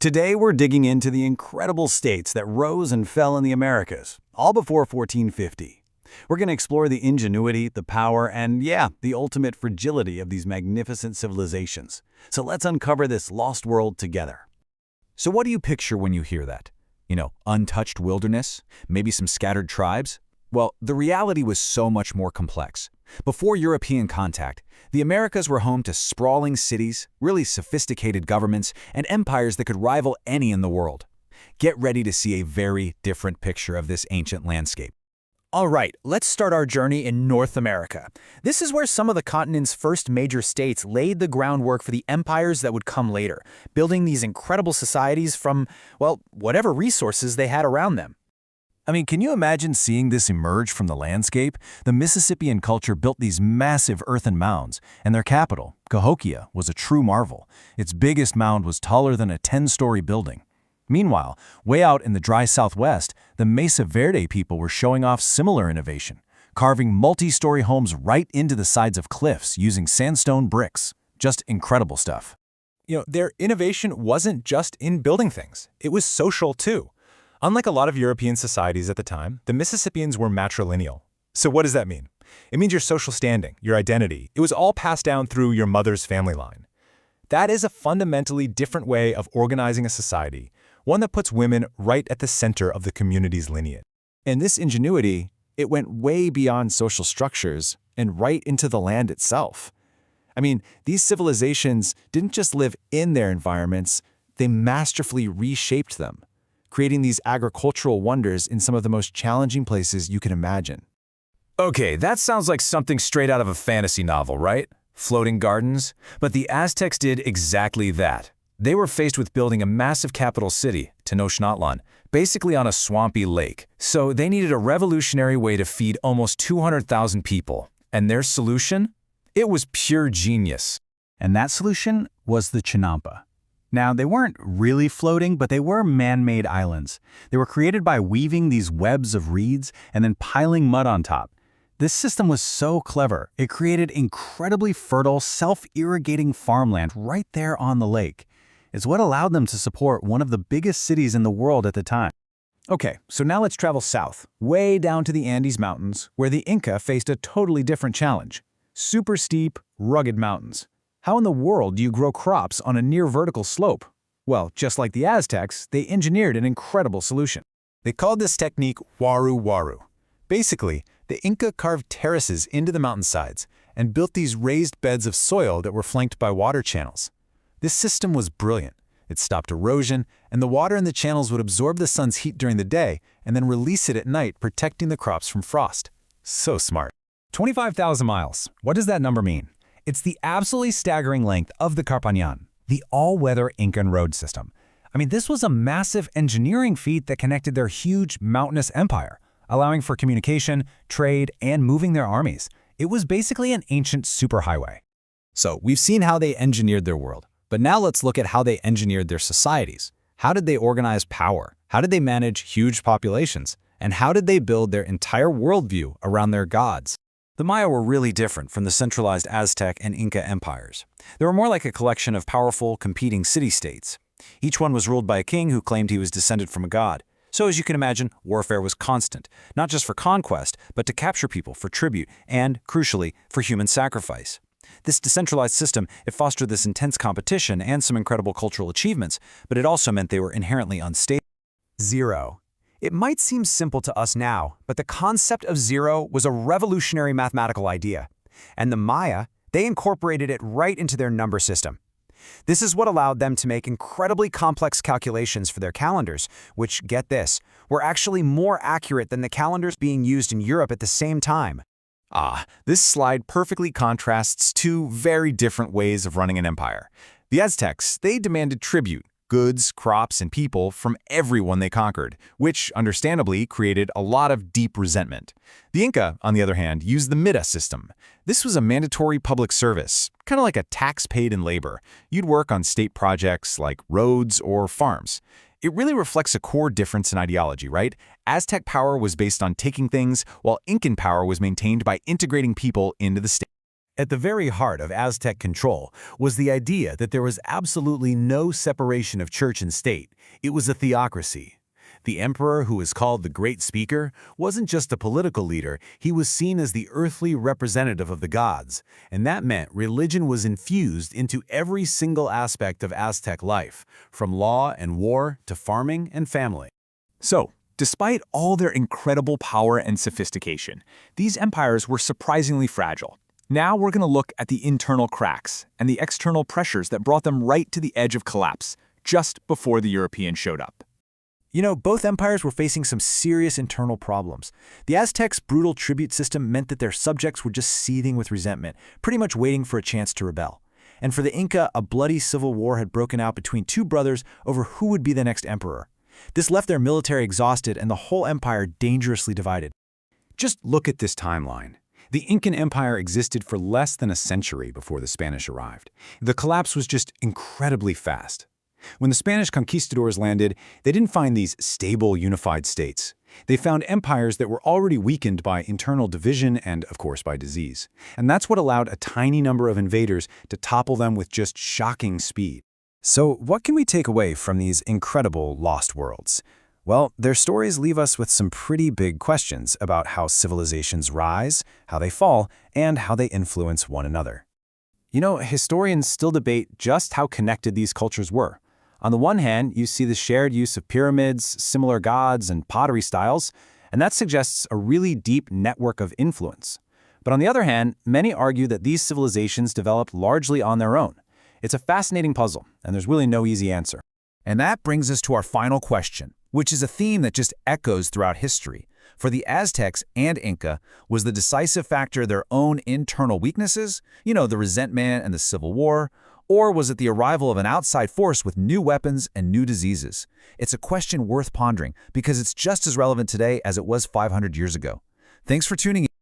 Today we're digging into the incredible states that rose and fell in the Americas, all before 1450. We're going to explore the ingenuity, the power, and the ultimate fragility of these magnificent civilizations. So let's uncover this lost world together. So what do you picture when you hear that? Untouched wilderness? Maybe some scattered tribes? Well, the reality was so much more complex. Before European contact, the Americas were home to sprawling cities, really sophisticated governments, and empires that could rival any in the world. Get ready to see a very different picture of this ancient landscape. All right, let's start our journey in North America. This is where some of the continent's first major states laid the groundwork for the empires that would come later, building these incredible societies from, well, whatever resources they had around them. Can you imagine seeing this emerge from the landscape? The Mississippian culture built these massive earthen mounds, and their capital, Cahokia, was a true marvel. Its biggest mound was taller than a 10-story building. Meanwhile, way out in the dry Southwest, the Mesa Verde people were showing off similar innovation, carving multi-story homes right into the sides of cliffs using sandstone bricks. Just incredible stuff. Their innovation wasn't just in building things. It was social, too. Unlike a lot of European societies at the time, the Mississippians were matrilineal. So what does that mean? It means your social standing, your identity. It was all passed down through your mother's family line. That is a fundamentally different way of organizing a society, one that puts women right at the center of the community's lineage. And this ingenuity, it went way beyond social structures and right into the land itself. These civilizations didn't just live in their environments, they masterfully reshaped them, creating these agricultural wonders in some of the most challenging places you can imagine. Okay, that sounds like something straight out of a fantasy novel, right? Floating gardens? But the Aztecs did exactly that. They were faced with building a massive capital city, Tenochtitlan, basically on a swampy lake. So they needed a revolutionary way to feed almost 200,000 people. And their solution? It was pure genius. And that solution was the Chinampa. Now, they weren't really floating, but they were man-made islands. They were created by weaving these webs of reeds and then piling mud on top. This system was so clever, it created incredibly fertile, self-irrigating farmland right there on the lake. It's what allowed them to support one of the biggest cities in the world at the time. Okay, so now let's travel south, way down to the Andes Mountains, where the Inca faced a totally different challenge. Super steep, rugged mountains. How in the world do you grow crops on a near-vertical slope? Well, just like the Aztecs, they engineered an incredible solution. They called this technique waru waru. Basically, the Inca carved terraces into the mountainsides and built these raised beds of soil that were flanked by water channels. This system was brilliant. It stopped erosion, and the water in the channels would absorb the sun's heat during the day and then release it at night, protecting the crops from frost. So smart. 25,000 miles. What does that number mean? It's the absolutely staggering length of the Carpanyan, the all-weather Incan road system. This was a massive engineering feat that connected their huge mountainous empire, allowing for communication, trade, and moving their armies. It was basically an ancient superhighway. So we've seen how they engineered their world, but now let's look at how they engineered their societies. How did they organize power? How did they manage huge populations? And how did they build their entire worldview around their gods? The Maya were really different from the centralized Aztec and Inca empires. They were more like a collection of powerful, competing city-states. Each one was ruled by a king who claimed he was descended from a god. So as you can imagine, warfare was constant, not just for conquest, but to capture people for tribute and, crucially, for human sacrifice. This decentralized system, it fostered this intense competition and some incredible cultural achievements, but it also meant they were inherently unstable. Zero. It might seem simple to us now, but the concept of zero was a revolutionary mathematical idea. And the Maya, they incorporated it right into their number system. This is what allowed them to make incredibly complex calculations for their calendars, which, get this, were actually more accurate than the calendars being used in Europe at the same time. This slide perfectly contrasts two very different ways of running an empire. The Aztecs, they demanded tribute, goods, crops, and people from everyone they conquered, which understandably created a lot of deep resentment. The Inca, on the other hand, used the Mita system. This was a mandatory public service, kind of like a tax paid in labor. You'd work on state projects like roads or farms. It really reflects a core difference in ideology, right? Aztec power was based on taking things, while Incan power was maintained by integrating people into the state. At the very heart of Aztec control was the idea that there was absolutely no separation of church and state. It was a theocracy. The emperor, who is called the Great Speaker, wasn't just a political leader, he was seen as the earthly representative of the gods, and that meant religion was infused into every single aspect of Aztec life, from law and war to farming and family. So, despite all their incredible power and sophistication, these empires were surprisingly fragile. Now we're going to look at the internal cracks and the external pressures that brought them right to the edge of collapse, just before the Europeans showed up. You know, both empires were facing some serious internal problems. The Aztecs' brutal tribute system meant that their subjects were just seething with resentment, pretty much waiting for a chance to rebel. And for the Inca, a bloody civil war had broken out between two brothers over who would be the next emperor. This left their military exhausted and the whole empire dangerously divided. Just look at this timeline. The Incan Empire existed for less than a century before the Spanish arrived. The collapse was just incredibly fast. When the Spanish conquistadors landed, they didn't find these stable, unified states. They found empires that were already weakened by internal division and, of course, by disease. And that's what allowed a tiny number of invaders to topple them with just shocking speed. So what can we take away from these incredible lost worlds? Well, their stories leave us with some pretty big questions about how civilizations rise, how they fall, and how they influence one another. You know, historians still debate just how connected these cultures were. On the one hand, you see the shared use of pyramids, similar gods, and pottery styles, and that suggests a really deep network of influence. But on the other hand, many argue that these civilizations developed largely on their own. It's a fascinating puzzle, and there's really no easy answer. And that brings us to our final question, which is a theme that just echoes throughout history. For the Aztecs and Inca, was the decisive factor their own internal weaknesses, the resentment and the civil war, or was it the arrival of an outside force with new weapons and new diseases? It's a question worth pondering because it's just as relevant today as it was 500 years ago. Thanks for tuning in.